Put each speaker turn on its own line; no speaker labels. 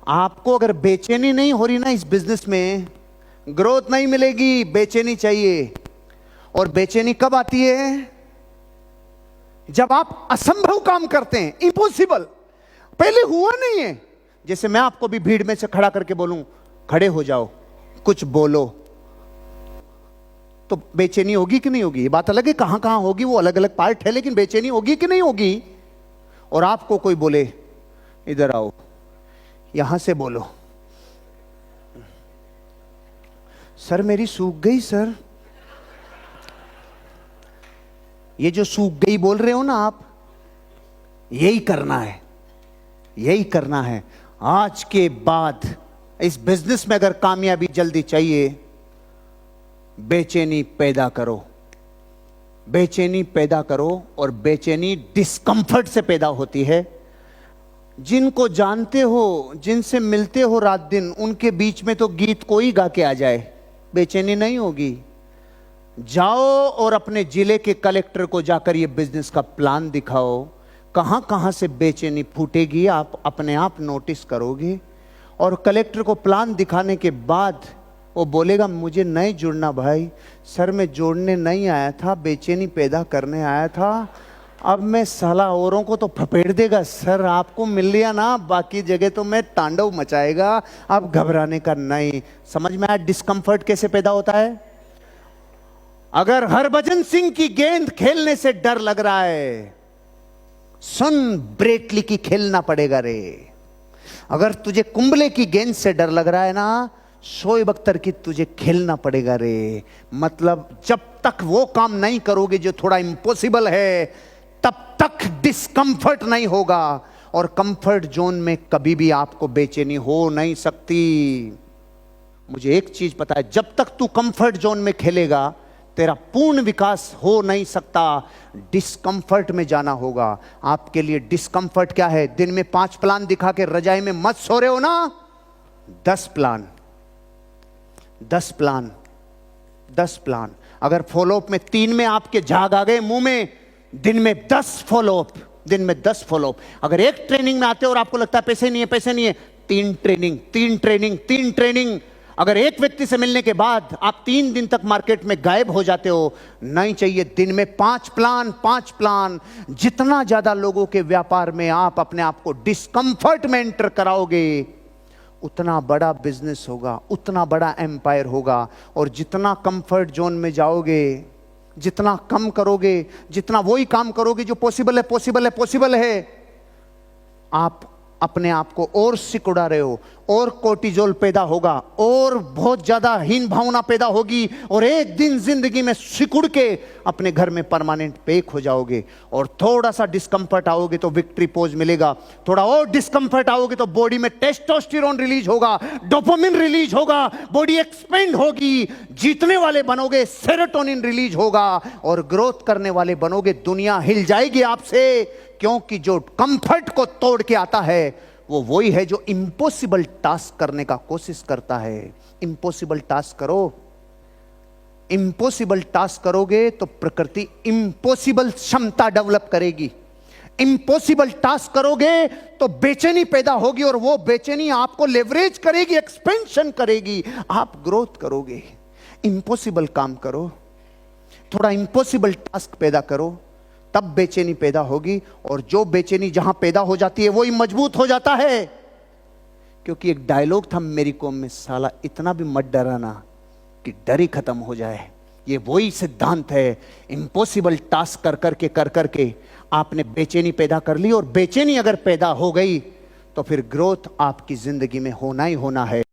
आपको अगर बेचैनी नहीं हो रही ना इस बिजनेस में, ग्रोथ नहीं मिलेगी, बेचैनी चाहिए। और बेचैनी कब आती है? जब आप असंभव काम करते हैं, इम्पॉसिबल, पहले हुआ नहीं है। जैसे मैं आपको भी भीड़ में से खड़ा करके बोलूं खड़े हो जाओ, कुछ बोलो, तो बेचैनी होगी कि नहीं होगी? ये बात अलग है, कहां कहां होगी वो अलग अलग पार्ट है, लेकिन बेचैनी होगी कि नहीं होगी? और आपको कोई बोले इधर आओ, यहां से बोलो, सर मेरी सूख गई सर। ये जो सूख गई बोल रहे हो ना आप, यही करना है, यही करना है। आज के बाद इस बिजनेस में अगर कामयाबी जल्दी चाहिए, बेचैनी पैदा करो, बेचैनी पैदा करो। और बेचैनी डिस्कंफर्ट से पैदा होती है। जिनको जानते हो, जिनसे मिलते हो रात दिन, उनके बीच में तो गीत कोई गा के आ जाए, बेचैनी नहीं होगी। जाओ और अपने जिले के कलेक्टर को जाकर ये बिजनेस का प्लान दिखाओ, कहां कहां से बेचैनी फूटेगी आप अपने आप नोटिस करोगे। और कलेक्टर को प्लान दिखाने के बाद वो बोलेगा मुझे नहीं जुड़ना भाई, सर मैं जोड़ने नहीं आया था, बेचैनी पैदा करने आया था। अब मैं साला औरों को तो फपेड़ देगा, सर आपको मिल लिया ना, बाकी जगह तो मैं तांडव मचाएगा। अब घबराने का नहीं। समझ में आया डिस्कंफर्ट कैसे पैदा होता है? अगर हरभजन सिंह की गेंद खेलने से डर लग रहा है, सुन ब्रेटली की खेलना पड़ेगा रे। अगर तुझे कुंबले की गेंद से डर लग रहा है ना, शोएब अख्तर की तुझे खेलना पड़ेगा रे। मतलब जब तक वो काम नहीं करोगे जो थोड़ा इम्पॉसिबल है, तब तक डिस्कंफर्ट नहीं होगा। और कंफर्ट जोन में कभी भी आपको बेचैनी हो नहीं सकती। मुझे एक चीज पता है, जब तक तू कंफर्ट जोन में खेलेगा तेरा पूर्ण विकास हो नहीं सकता। डिस्कंफर्ट में जाना होगा। आपके लिए डिस्कंफर्ट क्या है? दिन में 5 प्लान दिखा के रजाई में मत सो रहे हो ना, 10 प्लान, 10 प्लान, 10 प्लान। अगर फॉलोअप में 3 में आपके झाग आ गए मुंह में, दिन में 10 फॉलोअप, दिन में 10 फॉलोअप। अगर एक ट्रेनिंग में आते हो और आपको लगता है पैसे नहीं है, पैसे नहीं है, 3 ट्रेनिंग, 3 ट्रेनिंग, 3 ट्रेनिंग। अगर एक व्यक्ति से मिलने के बाद आप 3 दिन तक मार्केट में गायब हो जाते हो, नहीं चाहिए दिन में 5 प्लान, 5 प्लान। जितना ज्यादा लोगों के व्यापार में आप अपने आप को डिस्कंफर्ट में एंटर कराओगे, उतना बड़ा बिजनेस होगा, उतना बड़ा एम्पायर होगा। और जितना कंफर्ट जोन में जाओगे, जितना कम करोगे, जितना वही काम करोगे जो पॉसिबल है, पॉसिबल है, पॉसिबल है, आप अपने आप को और सिकुड़ा रहे हो, और कोर्टिजोल पैदा होगा, और बहुत ज्यादा हीन भावना पैदा होगी। और एक दिन जिंदगी में सिकुड़ के अपने घर में परमानेंट पैक हो जाओगे। और थोड़ा सा डिस्कंफर्ट आओगे तो विक्ट्री पोज मिलेगा, थोड़ा और डिस्कंफर्ट आओगे तो बॉडी में टेस्टोस्टेरोन रिलीज होगा, डोपामिन रिलीज होगा, बॉडी एक्सपेंड होगी, जीतने वाले बनोगे, सेरोटोनिन रिलीज होगा, और ग्रोथ करने वाले बनोगे। दुनिया हिल जाएगी आपसे, क्योंकि जो कंफर्ट को तोड़ के आता है वो वही है जो इम्पॉसिबल टास्क करने का कोशिश करता है। इम्पॉसिबल टास्क करो, इम्पॉसिबल टास्क करोगे तो प्रकृति इम्पॉसिबल क्षमता डेवलप करेगी। इम्पॉसिबल टास्क करोगे तो बेचैनी पैदा होगी, और वो बेचैनी आपको लेवरेज करेगी, एक्सपेंशन करेगी, आप ग्रोथ करोगे। इम्पॉसिबल काम करो, थोड़ा इम्पॉसिबल टास्क पैदा करो, तब बेचैनी पैदा होगी। और जो बेचैनी जहां पैदा हो जाती है वही मजबूत हो जाता है। क्योंकि एक डायलॉग था मेरी कौम में, साला इतना भी मत डराना कि डर ही खत्म हो जाए। ये वही सिद्धांत है। इम्पॉसिबल टास्क कर करके आपने बेचैनी पैदा कर ली, और बेचैनी अगर पैदा हो गई तो फिर ग्रोथ आपकी जिंदगी में होना ही होना है।